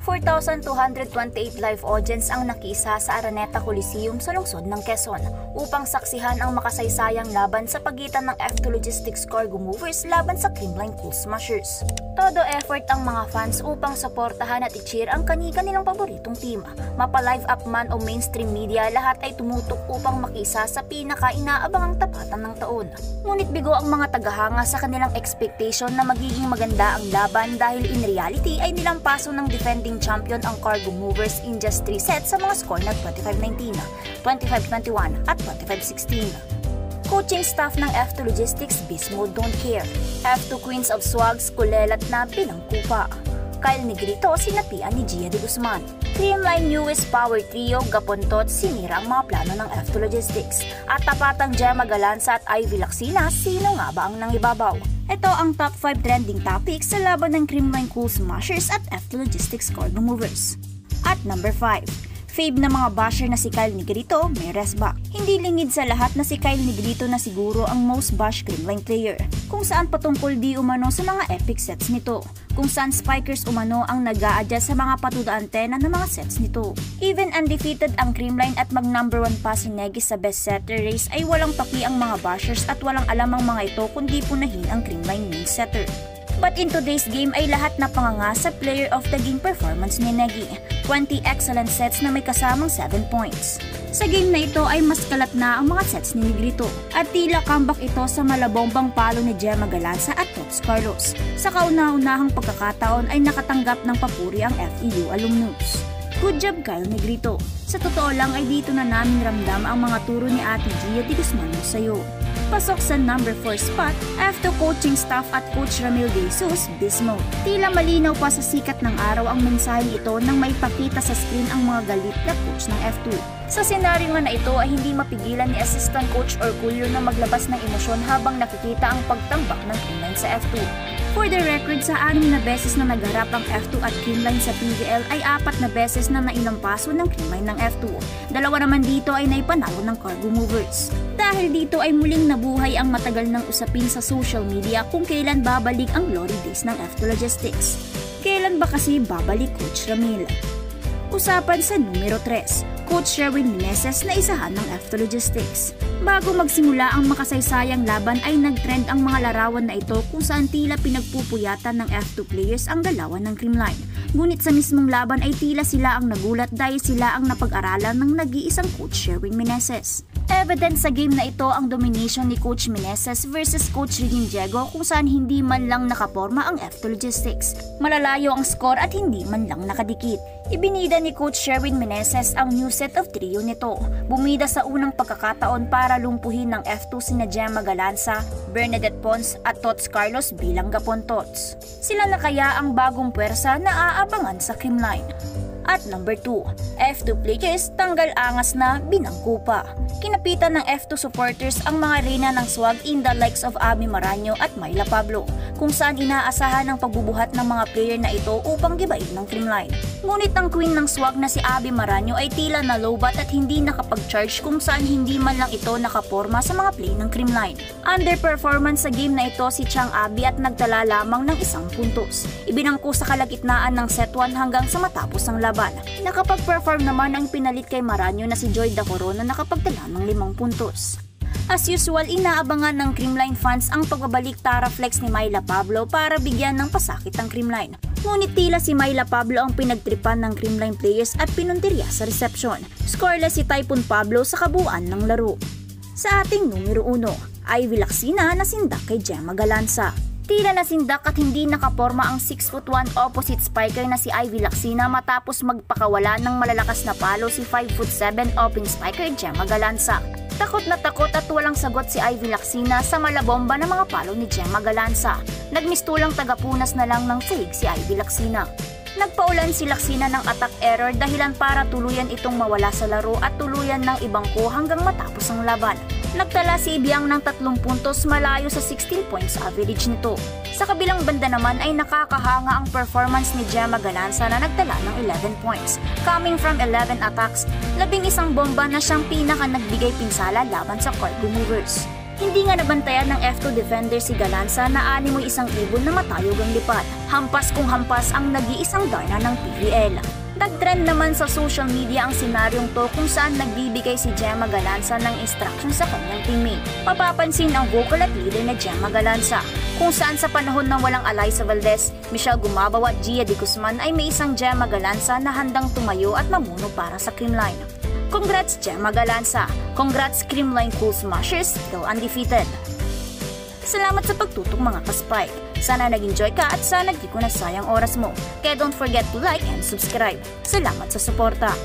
4,228 live audience ang nakiisa sa Araneta Coliseum sa lungsod ng Quezon upang saksihan ang makasaysayang laban sa pagitan ng F2 Logistics Cargo Movers laban sa Creamline Cool Smashers. Todo effort ang mga fans upang suportahan at i-cheer ang kani-kanilang paboritong team. Mapa-live up man o mainstream media, lahat ay tumutok upang makisa sa pinaka-inaabangang tapatan ng taon. Ngunit bigo ang mga tagahanga sa kanilang expectation na magiging maganda ang laban dahil in reality ay nilampaso ng defending champion ang Cargo Movers in just 3 sets sa mga score na 25-19, 25-21 at 25-16. Coaching staff ng F2 Logistics, Bismo Don't Care. F2 Queens of Swags, kulelat na pinangkupa. Kyle Negrito, sinapian ni Gia de Guzman. Creamline newest power trio, Gapontot, sinira ang mga plano ng F2 Logistics. At tapatang Gemma Galanza at Ivy Lacsina, sino nga ba ang nangibabaw? Ito ang top 5 trending topics sa laban ng Creamline Cool Smashers at F2 Logistics Cargo Movers. At number 5. Fave na mga basher na si Kyle Negrito may rest back. Hindi lingid sa lahat na si Kyle Negrito na siguro ang most bashed Creamline player, kung saan patungkol di umano sa mga epic sets nito, kung saan spikers umano ang nag-a-adjust sa mga patuda antena ng mga sets nito. Even undefeated ang Creamline at mag number 1 pa si Negi sa best setter race ay walang paki ang mga bashers at walang alam ang mga ito kundi punahin ang Creamline main setter. But in today's game ay lahat na panganga sa player of the game performance ni Negi. 20 excellent sets na may kasamang 7 points. Sa game na ito ay mas kalat na ang mga sets ni Negrito at tila comeback ito sa malabombang palo ni Gemma Galanza at Tots Carlos. Sa kauna-unahang pagkakataon ay nakatanggap ng papuri ang FEU alumnus. Good job Kyle Negrito. Sa totoo lang ay dito na namin ramdam ang mga turo ni Ate Gia de Guzman sa'yo. Pasok sa number 4 spot, F2 coaching staff at Coach Ramil De Jesus, Bismo. Tila malinaw pa sa sikat ng araw ang mensaheng ito nang may pakita sa screen ang mga galit na coach ng F2. Sa senaryo nga na ito ay hindi mapigilan ni Assistant Coach Orculio na maglabas ng emosyon habang nakikita ang pagtambak ng Creamline sa F2. For the record, sa 6 na beses na nagharap ang F2 at Creamline sa PVL ay 4 na beses na nailampaso ng Creamline ng F2. 2 naman dito ay naipanalo ng Cargo Movers. Dahil dito ay muling nabuhay ang matagal ng usapin sa social media kung kailan babalik ang glory days ng F2 Logistics. Kailan ba kasi babalik Coach Ramil? Usapan sa numero 3, Coach Sherwin Meneses na isahan ng F2 Logistics. Bago magsimula ang makasaysayang laban ay nagtrend ang mga larawan na ito kung saan tila pinagpupuyatan ng F2 players ang galawan ng Creamline. Ngunit sa mismong laban ay tila sila ang nagulat dahil sila ang napag-aralan ng nag-iisang Coach Sherwin Meneses. Evident sa game na ito ang domination ni Coach Meneses versus Coach Regine Diego kung saan hindi man lang nakaporma ang F2 Logistics. Malalayo ang score at hindi man lang nakadikit. Ibinida ni Coach Sherwin Meneses ang new set of trio nito. Bumida sa unang pagkakataon para lumpuhin ng F2 sina Gemma Galanza, Bernadette Pons at Tots Carlos bilang Gapontots. Sila na kaya ang bagong puwersa na aabangan sa Creamline. At number 2, F2 players tanggal angas na binangkupa. Kinapitan ng F2 supporters ang mga reyna ng swag in the likes of Abby Maraño at Myla Pablo, kung saan inaasahan ang pagbubuhat ng mga player na ito upang gibain ng Creamline. Ngunit ang queen ng swag na si Abby Maraño ay tila na-lowbat at hindi nakapag-charge kung saan hindi man lang ito nakaporma sa mga play ng Creamline. Underperformance sa game na ito si Chang Abby at nagtala lamang ng 1 puntos. Ibinangko sa kalagitnaan ng set 1 hanggang sa matapos ang laban. Nakapag-perform naman ang pinalit kay Maraño na si Joy Da Corona na nakapagtala ng 5 puntos. As usual, inaabangan ng Creamline fans ang pagbabalik Tara Flex ni Myla Pablo para bigyan ng pasakit ang Creamline. Ngunit tila si Myla Pablo ang pinagtripan ng Creamline players at pinuntirya sa reception. Scoreless si Typhoon Pablo sa kabuuan ng laro. Sa ating numero 1, Ivy Lacsina na sindak kay Gemma Galanza. Tila nasindak at hindi nakaporma ang 6'1" opposite spiker na si Ivy Lacsina matapos magpakawala ng malalakas na palo si 5'7" open spiker Gemma Galanza. Takot na takot at walang sagot si Ivy Lacsina sa malabomba ng mga palo ni Gemma Galanza. Nagmistulang tagapunas na lang ng sahig si Ivy Lacsina. Nagpaulan si Lacsina ng attack error dahilan para tuluyan itong mawala sa laro at tuluyan ng ibangko hanggang matapos ang laban. Nagtala si Ibiang ng 3 puntos malayo sa 16 points average nito. Sa kabilang banda naman ay nakakahanga ang performance ni Gemma Galanza na nagtala ng 11 points. Coming from 11 attacks, 11 bomba na siyang pinaka nagbigay pinsala laban sa Cargo Movers. Hindi nga nabantayan ng F2 defender si Galanza na animoy isang ibon na matayog ang lipad. Hampas kung hampas ang nag-iisang darna ng PVL. Nag-trend naman sa social media ang senaryong to kung saan nagbibigay si Gemma Galanza ng instruction sa kanyang teammate. Mapapansin ang vocal at leader na Gemma Galanza, kung saan sa panahon ng walang Alyssa Valdez, Michelle Gumabaw at Gia de Guzman ay may isang Gemma Galanza na handang tumayo at mamuno para sa Creamline. Congrats Gemma Galanza! Congrats Creamline Cool Smashers, still undefeated! Salamat sa pagtutok mga ka-Spike. Sana nag-enjoy ka at sana di ko nasayang oras mo. Kaya don't forget to like and subscribe. Salamat sa suporta.